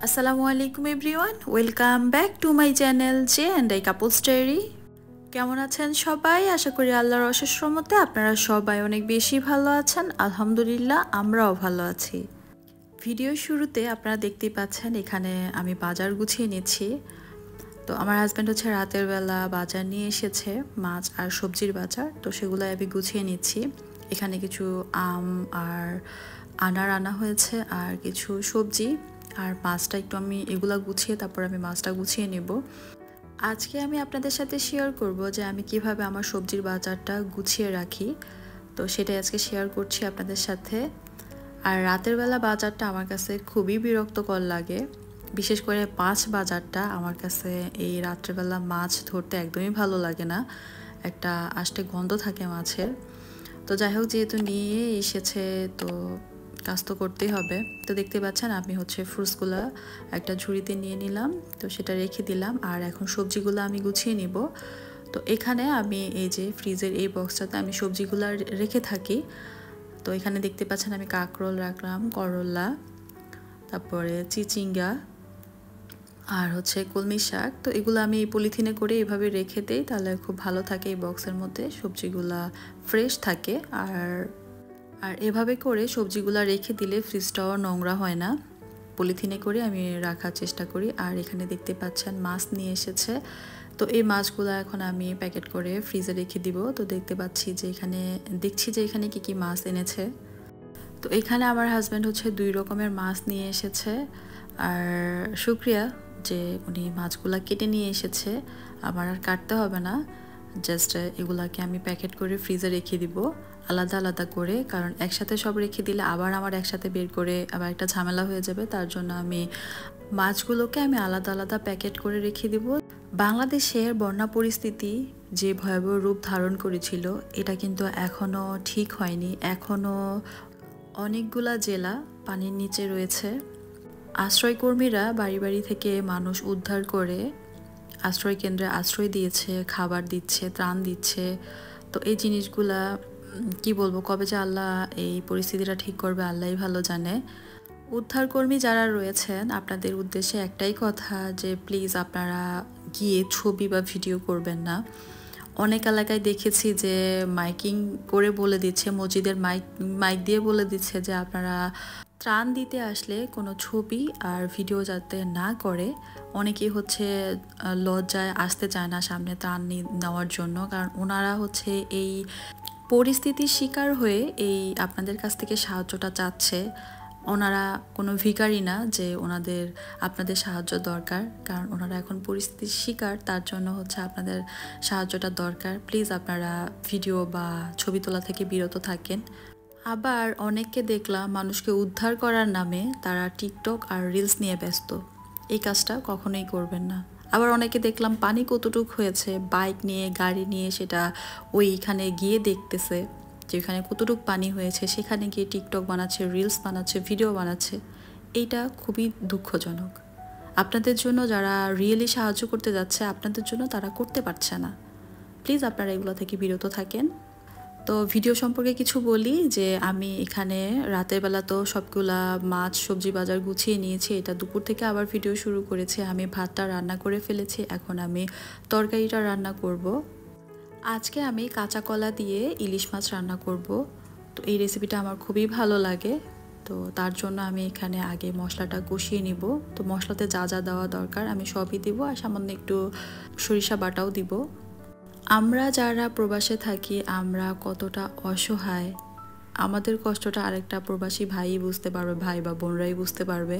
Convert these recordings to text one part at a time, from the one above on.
আসসালামু আলাইকুম everyone, welcome back to my channel J and I couples diary. কেমন আছেন সবাই? আশা করি আল্লাহর অশেষ রহমতে আপনারা সবাই অনেক বেশি ভালো আছেন। আলহামদুলিল্লাহ, আমরাও ভালো আছি। ভিডিওর শুরুতে আপনারা দেখতেই পাচ্ছেন এখানে আমি বাজার গুছিয়ে নিচ্ছি। তো আমার হাজব্যান্ড হচ্ছে রাতের বেলা বাজার নিয়ে এসেছে, মাছ আর সবজির বাজার, তো সেগুলো আমি গুছিয়ে নিচ্ছি। এখানে কিছু আম আর আনার আনা হয়েছে আর কিছু সবজি আর মাছটা একটু আমি এগুলা গুছিয়ে তারপর আমি মাছটা গুছিয়ে নেব। আজকে আমি আপনাদের সাথে শেয়ার করব যে আমি কিভাবে আমার সবজির বাজারটা গুছিয়ে রাখি, তো সেটাই আজকে শেয়ার করছি আপনাদের সাথে। আর রাতের বেলা বাজারটা আমার কাছে খুবই বিরক্তকর লাগে, বিশেষ করে মাছ বাজারটা আমার কাছে এই রাত্রেবেলা মাছ ধরতে একদমই ভালো লাগে না, একটা আষ্টে গন্ধ থাকে মাছের। তো যাই হোক, যেহেতু নিয়ে এসেছে তো কাজ তো করতেই হবে। তো দেখতে পাচ্ছেন আমি হচ্ছে ফ্রুটসগুলো একটা ঝুড়িতে নিয়ে নিলাম, তো সেটা রেখে দিলাম। আর এখন সবজিগুলো আমি গুছিয়ে নিব। তো এখানে আমি এই যে ফ্রিজের এই বক্সটাতে আমি সবজিগুলো রেখে থাকি। তো এখানে দেখতে পাচ্ছেন আমি কাঁকরোল রাখলাম, করলা, তারপরে চিচিঙ্গা আর হচ্ছে কলমি শাক। তো এগুলো আমি পলিথিনে করে এভাবে রেখে দেই, তাহলে খুব ভালো থাকে এই বক্সের মধ্যে, সবজিগুলা ফ্রেশ থাকে। আর আর এভাবে করে সবজিগুলা রেখে দিলে ফ্রিজটাও নোংরা হয় না, পলিথিনে করে আমি রাখার চেষ্টা করি। আর এখানে দেখতে পাচ্ছেন মাছ নিয়ে এসেছে, তো এই মাছগুলো এখন আমি প্যাকেট করে ফ্রিজে রেখে দিব। তো দেখতে পাচ্ছি যে দেখছি যে এখানে কি কি মাছ এনেছে। তো এখানে আমার হাজব্যান্ড হচ্ছে 2 রকমের মাছ নিয়ে এসেছে। আর শুক্রিয়া যে উনি মাছগুলা কেটে নিয়ে এসেছে, আমার আর কাটতে হবে না, জাস্ট এগুলাকে আমি প্যাকেট করে ফ্রিজে রেখে দিব আলাদা আলাদা করে, কারণ একসাথে সব রেখে দিলে আবার আমার একসাথে বের করে আবার একটা ঝামেলা হয়ে যাবে। তার জন্য আমি মাছগুলোকে আমি আলাদা আলাদা প্যাকেট করে রেখে দিব। বাংলাদেশের বন্যা পরিস্থিতি যে ভয়াবহ রূপ ধারণ করেছিল, এটা কিন্তু এখনও ঠিক হয়নি। এখনও অনেকগুলা জেলা পানির নিচে রয়েছে। আশ্রয়কর্মীরা বাড়ি বাড়ি থেকে মানুষ উদ্ধার করে আশ্রয় কেন্দ্রে আশ্রয় দিয়েছে, খাবার দিচ্ছে, ত্রাণ দিচ্ছে। তো এই জিনিসগুলা কি বলবো, কবে যে আল্লাহ এই পরিস্থিতিটা ঠিক করবে আল্লাহই ভালো জানে। উদ্ধারকর্মী যারা রয়েছেন, আপনাদের উদ্দেশ্যে একটাই কথা যে প্লিজ আপনারা গিয়ে ছবি বা ভিডিও করবেন না। অনেক এলাকায় দেখেছি যে মাইকিং করে বলে দিচ্ছে, মসজিদের মাইক দিয়ে বলে দিচ্ছে যে আপনারা ত্রাণ দিতে আসলে কোনো ছবি আর ভিডিও যাতে না করে। অনেকেই হচ্ছে লজ্জায় আসতে চায় না সামনে ত্রাণ নেওয়ার জন্য, কারণ ওনারা হচ্ছে এই পরিস্থিতির শিকার হয়ে এই আপনাদের কাছ থেকে সাহায্যটা চাচ্ছে। ওনারা কোনো ভিখারি না যে আপনাদের সাহায্য দরকার, কারণ ওনারা এখন পরিস্থিতির শিকার, তার জন্য হচ্ছে আপনাদের সাহায্যটা দরকার। প্লিজ আপনারা ভিডিও বা ছবি তোলা থেকে বিরত থাকেন। আবার অনেককে দেখলাম মানুষকে উদ্ধার করার নামে তারা টিকটক আর রিলস নিয়ে ব্যস্ত। এই কাজটা কখনোই করবেন না। আবার অনেকে দেখলাম পানি কতটুক হয়েছে, বাইক নিয়ে গাড়ি নিয়ে সেটা ওইখানে গিয়ে দেখতেছে যে ওইখানে কতটুক পানি হয়েছে, সেখানে গিয়ে টিকটক বানাচ্ছে, রিলস বানাচ্ছে, ভিডিও বানাচ্ছে। এইটা খুবই দুঃখজনক। আপনাদের জন্য যারা রিয়েলি সাহায্য করতে যাচ্ছে, আপনাদের জন্য তারা করতে পারছে না। প্লিজ আপনারা এগুলো থেকে বিরত থাকেন। তো ভিডিও সম্পর্কে কিছু বলি যে আমি এখানে রাতের বেলা তো সবগুলা মাছ সবজি বাজার গুছিয়ে নিয়েছি, এটা দুপুর থেকে আবার ভিডিও শুরু করেছি। আমি ভাতটা রান্না করে ফেলেছি, এখন আমি তরকারিটা রান্না করব। আজকে আমি কাঁচা কলা দিয়ে ইলিশ মাছ রান্না করব। তো এই রেসিপিটা আমার খুবই ভালো লাগে। তো তার জন্য আমি এখানে আগে মশলাটা কষিয়ে নিব। তো মশলাতে যা যা দেওয়া দরকার আমি সবই দিব, আর সামান্য একটু সরিষা বাটাও দিব। আমরা যারা প্রবাসে থাকি আমরা কতটা অসহায়, আমাদের কষ্টটা আরেকটা প্রবাসী ভাই বুঝতে পারবে, ভাই বা বোনরাই বুঝতে পারবে।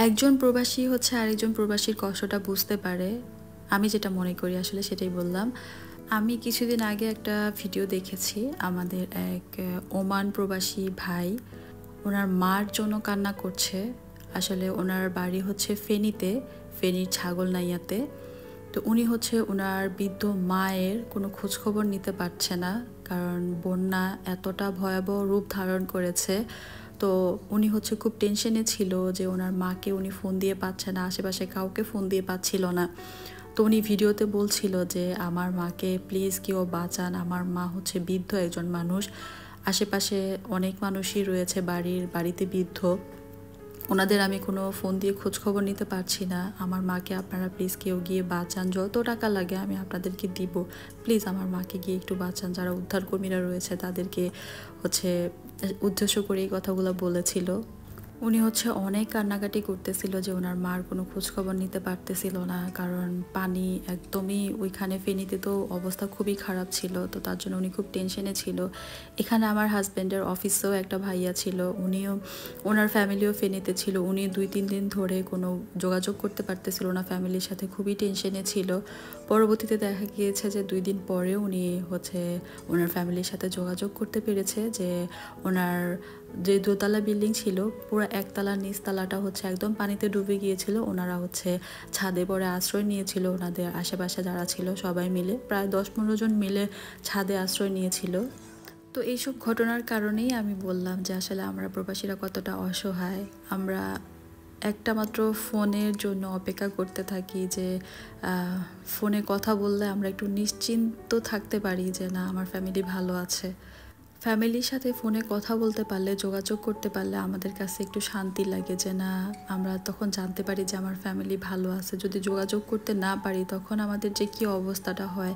একজন প্রবাসী হচ্ছে আরেকজন প্রবাসীর কষ্টটা বুঝতে পারে। আমি যেটা মনে করি আসলে সেটাই বললাম। আমি কিছুদিন আগে একটা ভিডিও দেখেছি, আমাদের এক ওমান প্রবাসী ভাই ওনার মার জন্য কান্না করছে। আসলে ওনার বাড়ি হচ্ছে ফেনীতে, ফেনীর ছাগলনাইয়াতে। তো উনি হচ্ছে ওনার বৃদ্ধ মায়ের কোনো খোঁজখবর নিতে পারছে না, কারণ বন্যা এতটা ভয়াবহ রূপ ধারণ করেছে। তো উনি হচ্ছে খুব টেনশনে ছিল যে ওনার মাকে উনি ফোন দিয়ে পাচ্ছে না, আশেপাশে কাউকে ফোন দিয়ে পাচ্ছিল না। তো উনি ভিডিওতে বলছিল যে আমার মাকে প্লিজ কেউ বাঁচান, আমার মা হচ্ছে বৃদ্ধ একজন মানুষ, আশেপাশে অনেক মানুষই রয়েছে বাড়িতে বৃদ্ধ, ওনাদের আমি কোনো ফোন দিয়ে খোঁজ খবর নিতে পারছি না। আমার মাকে আপনারা প্লিজ কেউ গিয়ে বাঁচান, যত টাকা লাগে আমি আপনাদেরকে দিব, প্লিজ আমার মাকে গিয়ে একটু বাঁচান। যারা উদ্ধারকর্মীরা রয়েছে তাদেরকে উদ্দেশ্য করে এই কথাগুলো বলেছিল। উনি অনেক কান্নাকাটি করতেছিল যে ওনার মার কোনো খোঁজখবর নিতে পারতেছিল না, কারণ পানি একদমই ওইখানে ফেনীতে তো অবস্থা খুবই খারাপ ছিল, তো তার জন্য উনি খুব টেনশনে ছিল। এখানে আমার হাজব্যান্ডের অফিসেও একটা ভাইয়া ছিল, ওনার ফ্যামিলিও ফেনীতে ছিল। উনি 2-3 দিন ধরে কোনো যোগাযোগ করতে পারতেছিল না ফ্যামিলির সাথে, খুবই টেনশনে ছিল। পরবর্তীতে দেখা গিয়েছে যে 2 দিন পরে উনি ওনার ফ্যামিলির সাথে যোগাযোগ করতে পেরেছে, যে ওনার যে দোতলা বিল্ডিং ছিল পুরো একতলা নিচতলাটা একদম পানিতে ডুবে গিয়েছিল। ওনারা ছাদে পরে আশ্রয় নিয়েছিল, ওনাদের আশেপাশে যারা ছিল সবাই মিলে প্রায় 10-15 জন মিলে ছাদে আশ্রয় নিয়েছিল। তো এইসব ঘটনার কারণেই আমি বললাম যে আসলে আমরা প্রবাসীরা কতটা অসহায়। আমরা একটা মাত্র ফোনের জন্য অপেক্ষা করতে থাকি, যে ফোনে কথা বললে আমরা একটু নিশ্চিন্ত থাকতে পারি যে না, আমার ফ্যামিলি ভালো আছে। ফ্যামিলির সাথে ফোনে কথা বলতে পারলে, যোগাযোগ করতে পারলে আমাদের কাছে একটু শান্তি লাগে, যে না, আমরা তখন জানতে পারি যে আমার ফ্যামিলি ভালো আছে। যদি যোগাযোগ করতে না পারি তখন আমাদের যে কী অবস্থাটা হয়।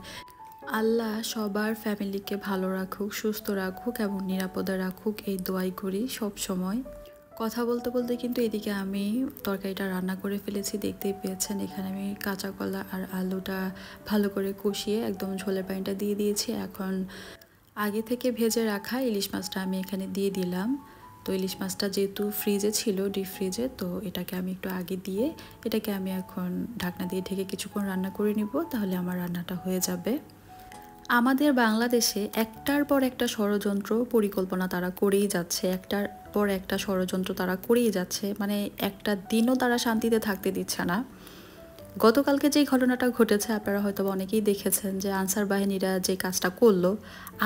আল্লাহ সবার ফ্যামিলিকে ভালো রাখুক, সুস্থ রাখুক এবং নিরাপদে রাখুক, এই দোয়াই করি সব সময়। কথা বলতে বলতে কিন্তু এদিকে আমি তরকারিটা রান্না করে ফেলেছি, দেখতেই পেয়েছেন। এখানে আমি কাঁচা কলা আর আলুটা ভালো করে কষিয়ে একদম ঝোলের পানিটা দিয়ে দিয়েছি। এখন আগে থেকে ভেজে রাখা ইলিশ মাছটা আমি এখানে দিয়ে দিলাম। তো ইলিশ মাছটা যেহেতু ফ্রিজে ছিল, ডিপ ফ্রিজে, তো এটাকে আমি একটু আগে দিয়ে এটাকে আমি এখন ঢাকনা দিয়ে ঢেকে কিছুক্ষণ রান্না করে নিব, তাহলে আমার রান্নাটা হয়ে যাবে। আমাদের বাংলাদেশে একটার পর একটা ষড়যন্ত্র পরিকল্পনা তারা করেই যাচ্ছে, একটার পর একটা ষড়যন্ত্র তারা করেই যাচ্ছে, মানে একটা দিনও তারা শান্তিতে থাকতে দিচ্ছে না। গতকালকে যেই ঘটনাটা ঘটেছে আপনারা হয়তো অনেকেই দেখেছেন, যে আনসার বাহিনীরা যে কাজটা করলো,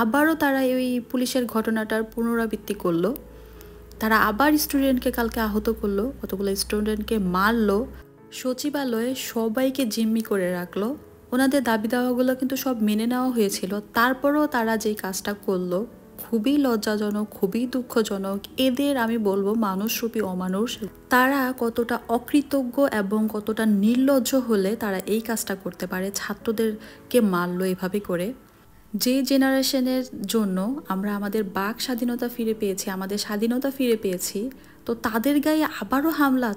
আবারও তারা ওই পুলিশের ঘটনাটার পুনরাবৃত্তি করলো। তারা আবার স্টুডেন্টকে কালকে আহত করলো, কতগুলো স্টুডেন্টকে মারলো, সচিবালয়ে সবাইকে জিম্মি করে রাখলো। ওনাদের দাবি দাওয়াগুলো কিন্তু সব মেনে নেওয়া হয়েছিল, তারপরেও তারা যেই কাজটা করলো খুবই লজ্জাজনক, খুবই দুঃখজনক। এদের আমি বলবো মানুষরূপী অমানুষ। তারা কতটা অকৃতজ্ঞ এবং কতটা নির্লজ্জ হলে তারা এই কাজটা করতে পারে, ছাত্রদেরকে মারলো এভাবে করে। যে জেনারেশনের জন্য আমরা আমাদের বাক স্বাধীনতা ফিরে পেয়েছি, আমাদের স্বাধীনতা ফিরে পেয়েছি, তো তাদের গায়ে আবারও হামলা,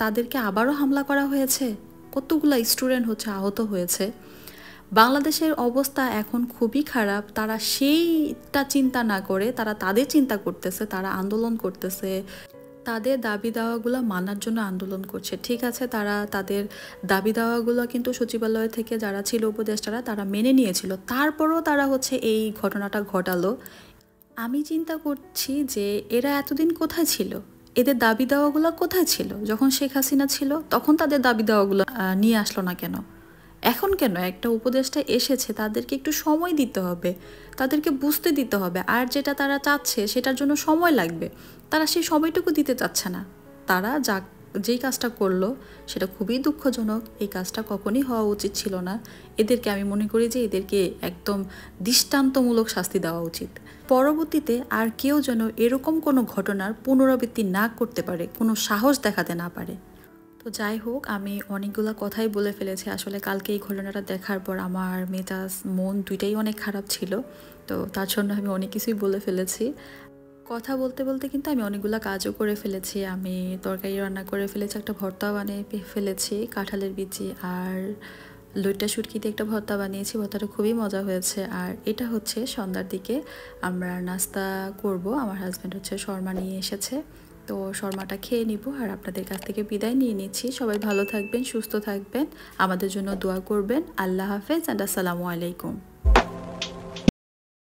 তাদেরকে আবারও হামলা করা হয়েছে। কতগুলো স্টুডেন্ট আহত হয়েছে। বাংলাদেশের অবস্থা এখন খুবই খারাপ। তারা সেইটা চিন্তা না করে তারা তাদের চিন্তা করতেছে, তারা আন্দোলন করতেছে, তাদের দাবি দাওয়াগুলো মানার জন্য আন্দোলন করছে। ঠিক আছে, তারা তাদের দাবি দাওয়াগুলো কিন্তু সচিবালয় থেকে যারা ছিল উপদেষ্টারা তারা মেনে নিয়েছিল, তারপরও তারা এই ঘটনাটা ঘটালো। আমি চিন্তা করছি যে এরা এতদিন কোথায় ছিল, এদের দাবি দাওয়াগুলো কোথায় ছিল? যখন শেখ হাসিনা ছিল তখন তাদের দাবি দাওয়াগুলো নিয়ে আসলো না কেন? এখন কেন একটা উপদেষ্টা এসেছে, তাদেরকে একটু সময় দিতে হবে, তাদেরকে বুঝতে দিতে হবে। আর যেটা তারা চাচ্ছে সেটার জন্য সময় লাগবে, তারা সেই সময়টুকু দিতে চাচ্ছে না। তারা যেই কাজটা করলো সেটা খুবই দুঃখজনক। এই কাজটা কখনই হওয়া উচিত ছিল না। এদেরকে আমি মনে করি যে এদেরকে একদম দৃষ্টান্তমূলক শাস্তি দেওয়া উচিত। পরবর্তীতে আর কেউ যেন এরকম কোনো ঘটনার পুনরাবৃত্তি না করতে পারে, কোনো সাহস দেখাতে না পারে। তো যাই হোক, আমি অনেকগুলো কথাই বলে ফেলেছি। আসলে কালকে এই ঘটনাটা দেখার পর আমার মেজাজ মন দুইটাই অনেক খারাপ ছিল, তো তার জন্য আমি অনেক কিছুই বলে ফেলেছি। কথা বলতে বলতে কিন্তু আমি অনেকগুলো কাজও করে ফেলেছি। আমি তরকারি রান্না করে ফেলেছি, একটা ভর্তা বানিয়ে ফেলেছি, কাঁঠালের বিচি আর লইট্টা শুটকিতে একটা ভর্তা বানিয়েছি। ভর্তাটা খুবই মজা হয়েছে। আর এটা সন্ধ্যার দিকে আমরা নাস্তা করব। আমার হাজব্যান্ড শর্মা নিয়ে এসেছে, তো শর্মাটা খেয়ে নিব আর আপনাদের কাছ থেকে বিদায় নিয়ে নিচ্ছি। সবাই ভালো থাকবেন, সুস্থ থাকবেন, আমাদের জন্য দোয়া করবেন। আল্লাহ হাফেজ অ্যান্ড আসসালামু আলাইকুম।